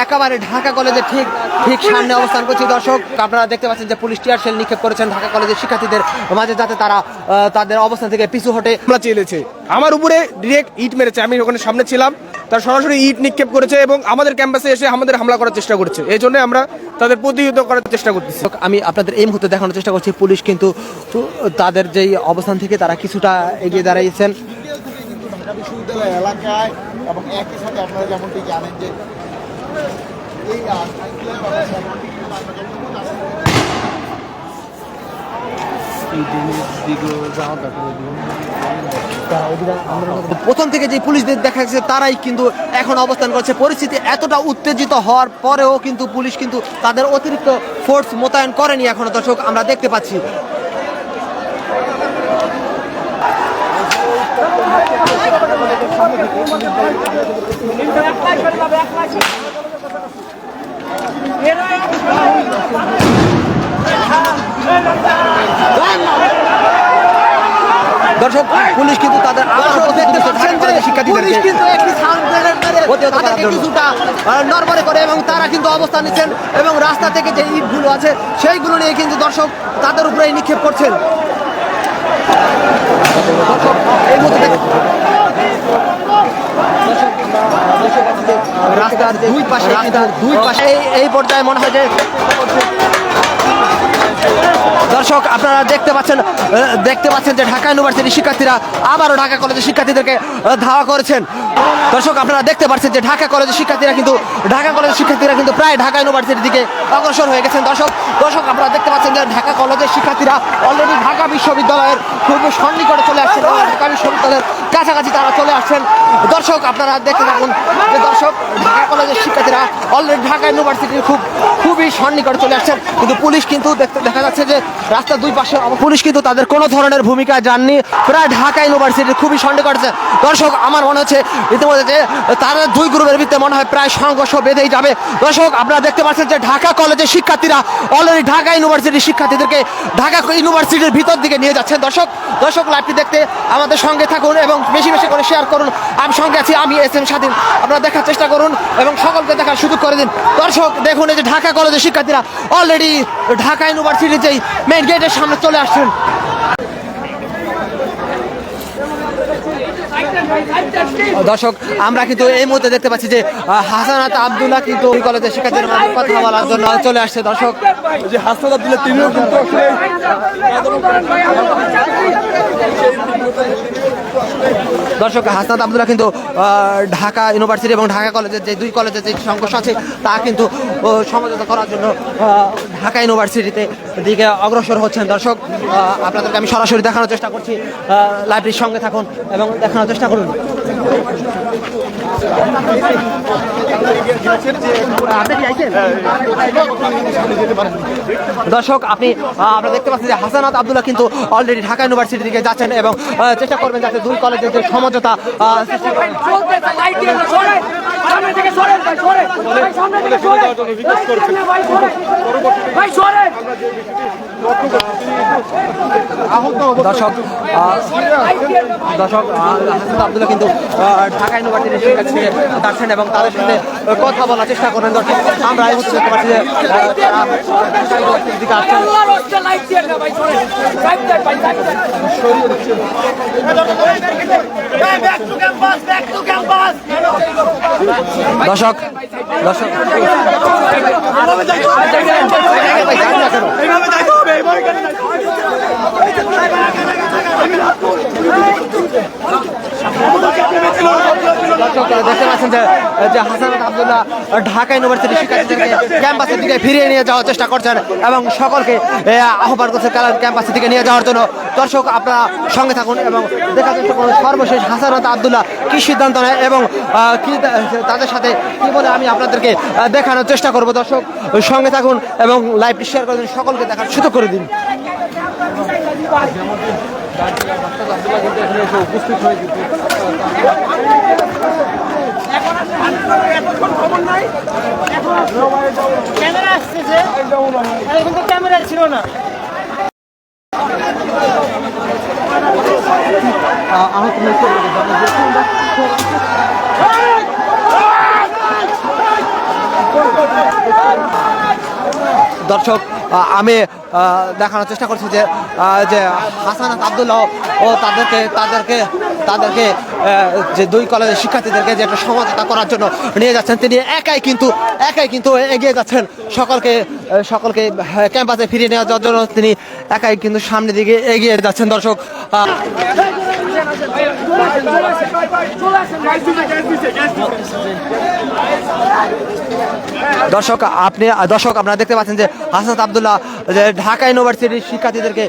একেবারে ঢাকা কলেজের ঠিক ঠিক সামনে অবস্থান করছি দর্শক। আপনারা দেখতে পাচ্ছেন যে পুলিশ টিয়ার শেল নিক্ষেপ করেছেন ঢাকা কলেজের শিক্ষার্থীদের মাঝে, যাতে তারা তাদের অবস্থান থেকে পিছু হটে। হামলা চেয়েছে আমার উপরে, ডিরেক্ট ইট মেরেছে। আমি ওখানে সামনে ছিলাম, তার সরাসরি ইট নিক্ষেপ করেছে এবং আমাদের ক্যাম্পাসে এসে আমাদের হামলা করার চেষ্টা করছে। এই জন্য আমরা তাদের প্রতিহত করার চেষ্টা করতেছি। আমি আপনাদের এই মুহূর্তে দেখানোর চেষ্টা করছি, পুলিশ কিন্তু তাদের যেই অবস্থান থেকে তারা কিছুটা এগিয়ে দাঁড়িয়েছেন। বিশ্ববিদ্যালয় এলাকায় এবং একই সাথে আপনারা যেমনটি জানেন যে এই প্রথম থেকে যে পুলিশদের দেখা যাচ্ছে তারাই কিন্তু এখন অবস্থান করছে। পরিস্থিতি এতটা উত্তেজিত হওয়ার পরেও কিন্তু পুলিশ কিন্তু তাদের অতিরিক্ত ফোর্স মোতায়েন করেনি এখনো দর্শক, আমরা দেখতে পাচ্ছি। দর্শক, পুলিশ কিন্তু তাদের কিছুটা নড়বড়ে করে এবং তারা কিন্তু অবস্থান নিচ্ছেন এবং রাস্তা থেকে যে ইটগুলো আছে সেইগুলো নিয়ে কিন্তু দর্শক তাদের উপরে নিক্ষেপ করছেন। এই মুহূর্তে রাস্তার দুই পাশে এই পর্যায়ে মনে হয় যে দর্শক আপনারা দেখতে পাচ্ছেন যে ঢাকা ইউনিভার্সিটির শিক্ষার্থীরা আবারও ঢাকা কলেজের শিক্ষার্থীদেরকে ধাওয়া করেছেন। দর্শক আপনারা দেখতে পাচ্ছেন যে ঢাকা কলেজের শিক্ষার্থীরা কিন্তু প্রায় ঢাকা ইউনিভার্সিটির দিকে অগ্রসর হয়ে গেছেন। দর্শক আপনারা দেখতে পাচ্ছেন যে ঢাকা কলেজের শিক্ষার্থীরা অলরেডি ঢাকা বিশ্ববিদ্যালয়ের খুব সন্নিকটে চলে আসছেন এবং ঢাকা বিশ্ববিদ্যালয়ের কাছাকাছি তারা চলে আসছেন। দর্শক আপনারা দেখতে থাকুন যে দর্শক ঢাকা কলেজের শিক্ষার্থীরা অলরেডি ঢাকা ইউনিভার্সিটির খুবই সন্নিকটে চলে আসছেন, কিন্তু পুলিশ কিন্তু দেখা যাচ্ছে যে রাস্তার দুই পাশে পুলিশ কিন্তু তাদের কোনো ধরনের ভূমিকা জাননি, প্রায় ঢাকা ইউনিভার্সিটির খুবই সন্নিকটে। দর্শক আমার মনে হচ্ছে ইতিমধ্যে যে তারা দুই গ্রুপের ভিত্তিতে মনে হয় প্রায় সংঘর্ষ বেঁধেই যাবে। দর্শক আপনারা দেখতে পাচ্ছেন যে ঢাকা কলেজের শিক্ষার্থীরা অলরেডি ঢাকা ইউনিভার্সিটির শিক্ষার্থীদেরকে ঢাকা ইউনিভার্সিটির ভিতর দিকে নিয়ে যাচ্ছেন। দর্শক লাইভটি দেখতে আমাদের সঙ্গে থাকুন এবং বেশি বেশি করে শেয়ার করুন। আমি সঙ্গে আছি, আমি SM স্বাধীন। আপনারা দেখার চেষ্টা করুন এবং সকলকে দেখার সুযোগ করে দিন। দর্শক দেখুন এই যে ঢাকা কলেজের শিক্ষার্থীরা অলরেডি ঢাকা ইউনিভার্সিটির যেই মেইন গেটের সামনে চলে আসছেন। দর্শক আমরা কিন্তু এই মুহূর্তে দেখতে পাচ্ছি যে হাসানাত আব্দুল্লাহ কিন্তু ওই কলেজের শিক্ষার্থীদের মাঝে কথা বলার জন্য চলে আসছে। দর্শক যে হাসানাত আব্দুল্লাহ তিনিও কিন্তু দর্শক হাসানাত আব্দুল্লাহ কিন্তু ঢাকা ইউনিভার্সিটি এবং ঢাকা কলেজের যে দুই কলেজের যে সংঘর্ষ আছে তা কিন্তু সমঝোতা করার জন্য ঢাকা ইউনিভার্সিটিতে দিকে অগ্রসর হচ্ছেন। দর্শক আপনাদেরকে আমি সরাসরি দেখানোর চেষ্টা করছি, লাইব্রেরির সঙ্গে থাকুন এবং দেখানোর চেষ্টা করুন। দর্শক আপনারা দেখতে পাচ্ছেন যে হাসানাত আব্দুল্লাহ কিন্তু অলরেডি ঢাকা ইউনিভার্সিটির দিকে যাচ্ছেন এবং চেষ্টা করবেন যাতে দুই কলেজের যে সমঝোতা দর্শক হাসানাত আব্দুল্লাহ কিন্তু ঢাকা ইউনিভার্সিটির শিক্ষার্থীদের যাচ্ছেন এবং তাদের সাথে কথা বলার চেষ্টা করবেন। দর্শক আমরা এই মুহূর্তে দেখতে পাচ্ছি যে দিকে আসছেন। দর্শক দেখতে পাচ্ছেন যে হাসানাত আব্দুল্লাহ ঢাকা ইউনিভার্সিটির শিক্ষার্থীদেরকে ক্যাম্পাসের দিকে ফিরিয়ে নিয়ে যাওয়ার চেষ্টা করছেন এবং সকলকে আহ্বান করছেন ক্যাম্পাসের দিকে নিয়ে যাওয়ার জন্য। দর্শক আপনারা সঙ্গে থাকুন এবং দেখার চেষ্টা করুন সর্বশেষ হাসানাত আব্দুল্লাহ কি সিদ্ধান্ত নেয় এবং কি তাদের সাথে কি বলে আমি আপনাদেরকে দেখানোর চেষ্টা করব। দর্শক সঙ্গে থাকুন এবং লাইভটি শেয়ার করে দিন, সকলকে দেখার সুযোগ করে দিন। উপস্থিত হয়ে ক্যামেরা আসছে যে ক্যামেরা ছিল না। দর্শক আমি দেখানোর চেষ্টা করছি যে যে হাসানাত আব্দুল্লাহ ও তাদেরকে যে দুই কলেজের শিক্ষার্থীদেরকে যে একটা সমঝোতা করার জন্য নিয়ে যাচ্ছেন, তিনি একাই কিন্তু এগিয়ে যাচ্ছেন সকলকে ক্যাম্পাসে ফিরিয়ে নেওয়ার জন্য তিনি একাই কিন্তু সামনের দিকে এগিয়ে যাচ্ছেন। দর্শক আপনারা দেখতে পাচ্ছেন যে হাসানাত আব্দুল্লাহ ঢাকা ইউনিভার্সিটির শিক্ষার্থীদেরকে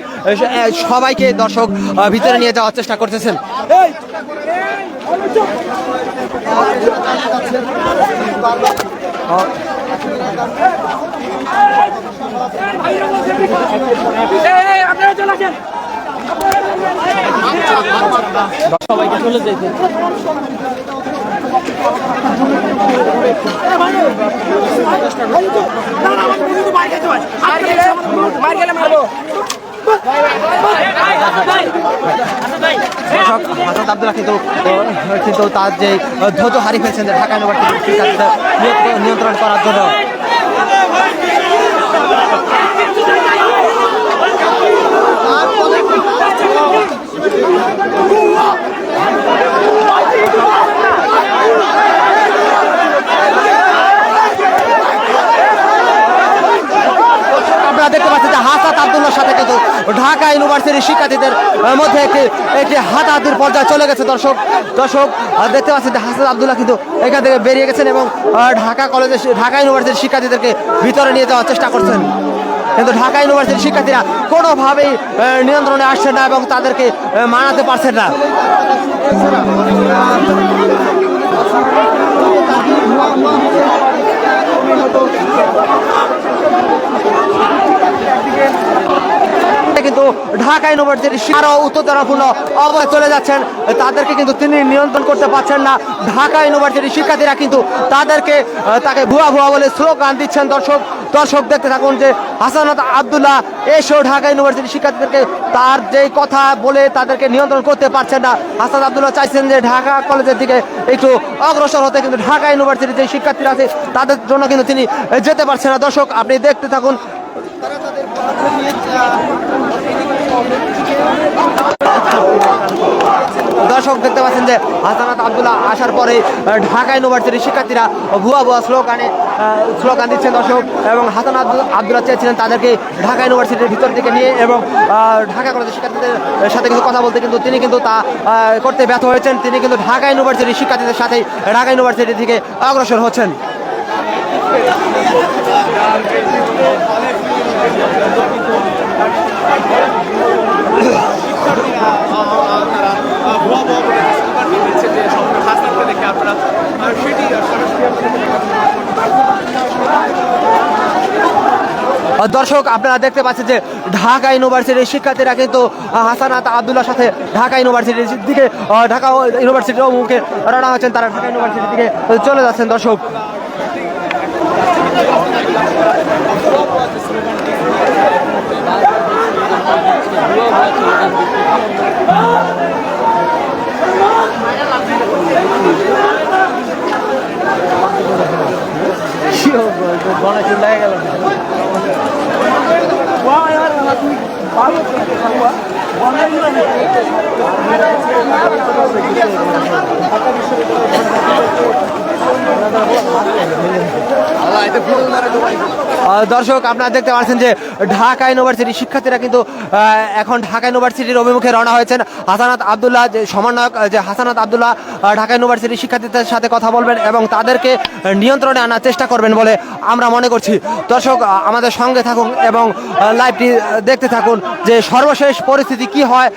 সবাইকে দর্শক ভিতরে নিয়ে যাওয়ার চেষ্টা করতেছেন। সবাইকে চলে যেতে হাসানাত আব্দুল্লাহ কিন্তু তার যে ধৈর্য হারিয়ে ফেলছেন যে ঢাকা ইউনিভার্সিটির শিক্ষার্থীদের নিয়ন্ত্রণ করার জন্য। আপনারা দেখতে পাচ্ছেন যে হাসানাত আব্দুল্লাহর সাথে কিন্তু ঢাকা ইউনিভার্সিটির শিক্ষার্থীদের মধ্যে একটি হাতাহাতির পর্যায়ে চলে গেছে। দর্শক দেখতে পাচ্ছেন যে হাসানাত আব্দুল্লাহ কিন্তু এখান থেকে বেরিয়ে গেছেন এবং ঢাকা ইউনিভার্সিটির শিক্ষার্থীদেরকে ভিতরে নিয়ে যাওয়ার চেষ্টা করছেন, কিন্তু ঢাকা ইউনিভার্সিটির শিক্ষার্থীরা কোনোভাবেই নিয়ন্ত্রণে আসছে না এবং তাদেরকে মানাতে পারছেন না। কিন্তু ঢাকা ইউনিভার্সিটির আরো উত্তেজনাপূর্ণ অবস্থায় চলে যাচ্ছেন, তাদেরকে কিন্তু তিনি নিয়ন্ত্রণ করতে পারছেন না। ঢাকা ইউনিভার্সিটির শিক্ষার্থীরা কিন্তু তাকে ভুয়া বলে স্লোগান দিচ্ছেন। দর্শক দেখতে থাকুন যে হাসানাত আব্দুল্লাহ এসেও ঢাকা ইউনিভার্সিটির শিক্ষার্থীদেরকে তার যে কথা বলে তাদেরকে নিয়ন্ত্রণ করতে পারছেন না। হাসানাত আব্দুল্লাহ চাইছেন যে ঢাকা কলেজের দিকে একটু অগ্রসর হতে, কিন্তু ঢাকা ইউনিভার্সিটির যে শিক্ষার্থীরা আছে তাদের জন্য কিন্তু তিনি যেতে পারছেন না। দর্শক আপনি দেখতে থাকুন। দর্শক দেখতে পাচ্ছেন যে হাসানাত আব্দুল্লাহ আসার পরে ঢাকা ইউনিভার্সিটির শিক্ষার্থীরা ভুয়া স্লোগান দিচ্ছেন। দর্শক এবং হাসানাত আব্দুল্লাহ চেয়েছিলেন তাদেরকে ঢাকা ইউনিভার্সিটির ভিতর থেকে নিয়ে এবং ঢাকা কলেজের শিক্ষার্থীদের সাথে কিন্তু কথা বলতে, কিন্তু তিনি কিন্তু তা করতে ব্যর্থ হয়েছেন। তিনি কিন্তু ঢাকা ইউনিভার্সিটির শিক্ষার্থীদের সাথে ঢাকা ইউনিভার্সিটি থেকে অগ্রসর হচ্ছেন। দর্শক আপনারা দেখতে পাচ্ছেন যে ঢাকা ইউনিভার্সিটির শিক্ষার্থীরা কিন্তু হাসানাত আব্দুল্লাহর সাথে ঢাকা ইউনিভার্সিটির দিকে ঢাকা ইউনিভার্সিটির মুখে রওনা হচ্ছেন, তারা ঢাকা ইউনিভার্সিটির দিকে চলে যাচ্ছেন। দর্শক দর্শক আপনারা দেখতে পাচ্ছেন যে ঢাকা ইউনিভার্সিটির শিক্ষার্থীরা কিন্তু এখন ঢাকা ইউনিভার্সিটির অভিমুখে রওনা হয়েছেন। হাসানাত আব্দুল্লাহ যে সমন্বয়ক যে হাসানাত আব্দুল্লাহ ঢাকা ইউনিভার্সিটির শিক্ষার্থীদের সাথে কথা বলবেন এবং তাদেরকে নিয়ন্ত্রণে আনার চেষ্টা করবেন বলে আমরা মনে করছি। দর্শক আমাদের সঙ্গে থাকুন এবং লাইভটি দেখতে থাকুন যে সর্বশেষ পরিস্থিতি কি হয়।